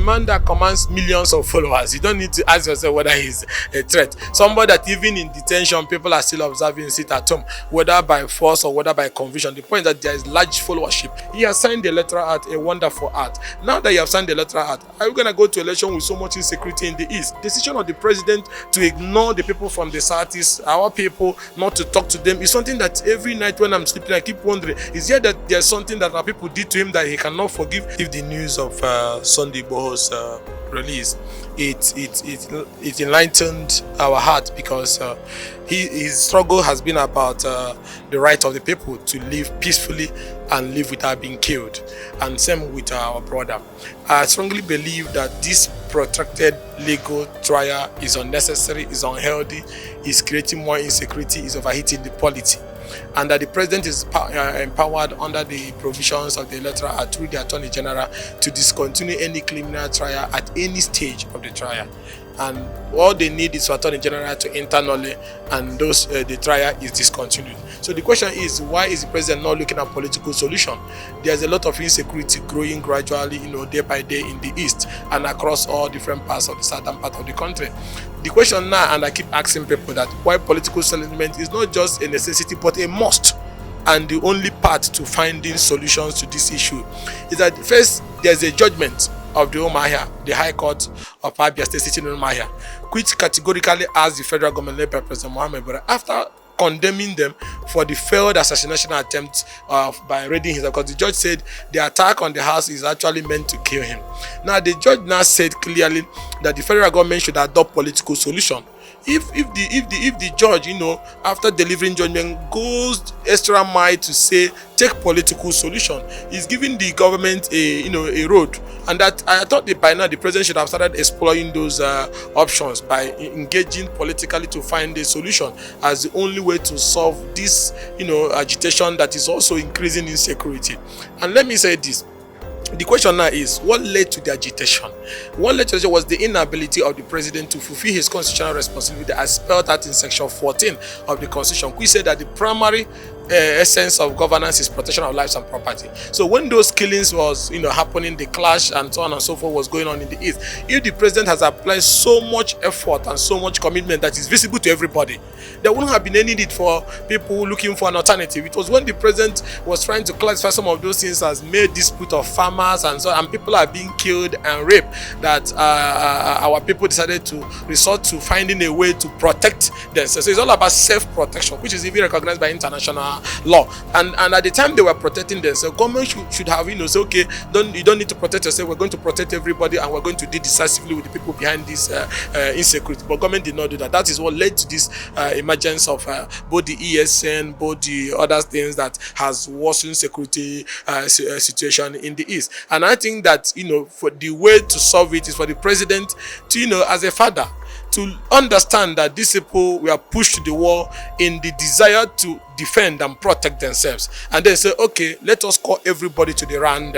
man that commands millions of followers. You don't need to ask yourself whether he's a threat. Somebody that even in detention, people are still observing, sit at home, whether by force or whether by conviction. The point is that there is large followership. He has signed the electoral act, a wonderful act. Now that you have signed the electoral act, are you going to go to election with so much insecurity in the East? Decision of the president to ignore the people from the Southeast, our people, not to talk to them, is something that every night when I'm sleeping, I keep wondering, is there that there's something that our people did to him that he cannot forgive? If the news of Sunday Igboho's release, it enlightened our heart, because his struggle has been about the right of the people to live peacefully and live without being killed. And same with our brother. I strongly believe that this protracted legal trial is unnecessary, is unhealthy, is creating more insecurity, is overheating the polity, and that the president is empowered under the provisions of the electoral act through the Attorney General to discontinue any criminal trial at any stage of the trial. And all they need is for Attorney General to internally, and the trial is discontinued. So the question is, why is the president not looking at political solution? There's a lot of insecurity growing gradually, day by day in the East and across all different parts of the southern part of the country. The question now, and I keep asking people, that why political settlement is not just a necessity but a must, and the only path to finding solutions to this issue is that first there's a judgment of the Umuahia, the High Court of Abia State sitting in Umuahia, which categorically asked the federal government led by President Muhammad Buhari, after condemning them for the failed assassination attempt by raiding his house, because the judge said the attack on the house is actually meant to kill him. Now the judge now said clearly that the federal government should adopt political solution. If the judge, after delivering judgment, goes extra mile to say take political solution, is giving the government a road, and that I thought that by now the president should have started exploring those options by engaging politically to find a solution as the only way to solve this agitation that is also increasing insecurity. And let me say this. The question now is, what led to the agitation? What led to the agitation was the inability of the president to fulfill his constitutional responsibility as spelled out in section 14 of the constitution, which said that the primary essence of governance is protection of lives and property. So when those killings was happening, the clash and so on and so forth was going on in the East, if the president has applied so much effort and so much commitment that is visible to everybody, there wouldn't have been any need for people looking for an alternative. It was when the president was trying to classify some of those things as mere dispute of farmers and so on, and people are being killed and raped, that our people decided to resort to finding a way to protect themselves. So it's all about self-protection, which is even recognized by international law. And at the time they were protecting themselves, government should have say, okay, you don't need to protect yourself, we're going to protect everybody, and we're going to deal decisively with the people behind this insecurity. But government did not do that. That is what led to this emergence of both the ESN, both the other things that has worsened security situation in the East. And I think that for the way to solve it is for the president to as a father, to understand that these people were pushed to the wall in the desire to defend and protect themselves, and then say, okay, let us call everybody to the round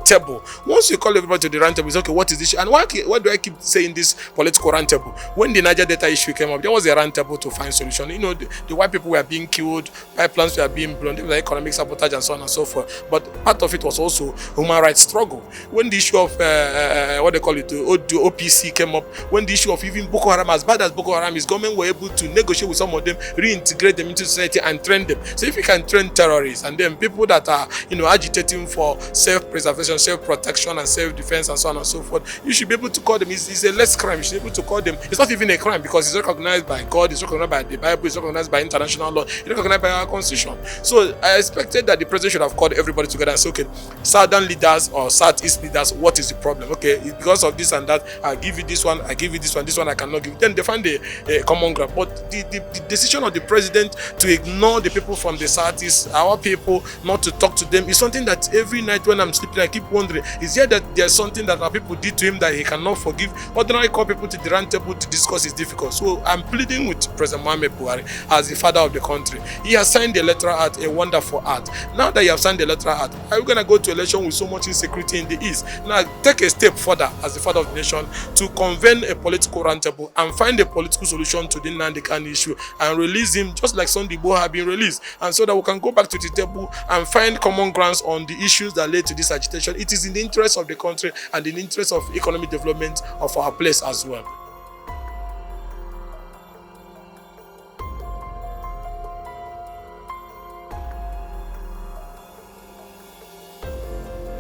table. Once you call everybody to the round table, it's okay, what is this issue? And why do I keep saying this political round table? When the Niger Delta issue came up, there was a round table to find solution. The white people were being killed, pipelines were being blown, there was economic sabotage and so on and so forth. But part of it was also human rights struggle. When the issue of the OPC came up, when the issue of even Boko Haram, as bad as Boko Haram is, government were able to negotiate with some of them, reintegrate them into society and train them. So if you can train terrorists and then people that are agitating for self-preservation, self-protection and self-defense and so on and so forth, you should be able to call them. It's a less crime. You should be able to call them. It's not even a crime because it's recognized by God, it's recognized by the Bible, it's recognized by international law, it's recognized by our constitution. So I expected that the president should have called everybody together and said, okay, southern leaders or southeast leaders, what is the problem? Okay, because of this and that, I'll give you this one, I give you this one I cannot give you. Then they find a common ground. But the decision of the president to ignore the people from the Southeast, our people, not to talk to them, is something that every night when I'm sleeping, I keep wondering, is there that there's something that our people did to him that he cannot forgive? Ordinarily call people to the round table to discuss is difficult. So I'm pleading with President Muhammad Buhari as the father of the country. He has signed the electoral act, a wonderful act. Now that you have signed the electoral act, are you going to go to election with so much insecurity in the East? Now take a step further as the father of the nation to convene a political round table and find a political solution to the Nnamdi Kanu issue and release him just like Sunday Igboho have been released. police, and so that we can go back to the table and find common grounds on the issues that led to this agitation. It is in the interest of the country and in the interest of economic development of our place as well.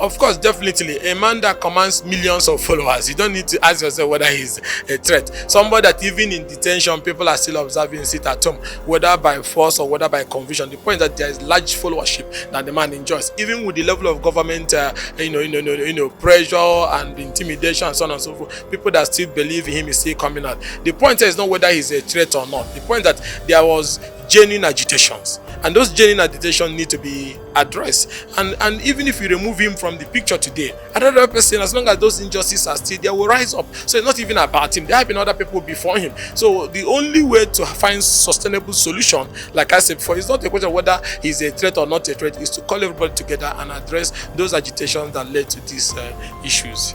Of course, definitely, a man that commands millions of followers, you don't need to ask yourself whether he's a threat. Somebody that even in detention, people are still observing, sit at home, whether by force or whether by conviction. The point is that there is large followership that the man enjoys, even with the level of government, pressure and intimidation and so on and so forth. People that still believe in him is still coming out. The point is not whether he's a threat or not. The point that there was genuine agitations, and those genuine agitations need to be addressed. And even if you remove him from the picture today, another person, as long as those injustices are still there, will rise up. So it's not even about him. There have been other people before him. So the only way to find sustainable solution, like I said before, it's not a question of whether he's a threat or not a threat, is to call everybody together and address those agitations that led to these issues.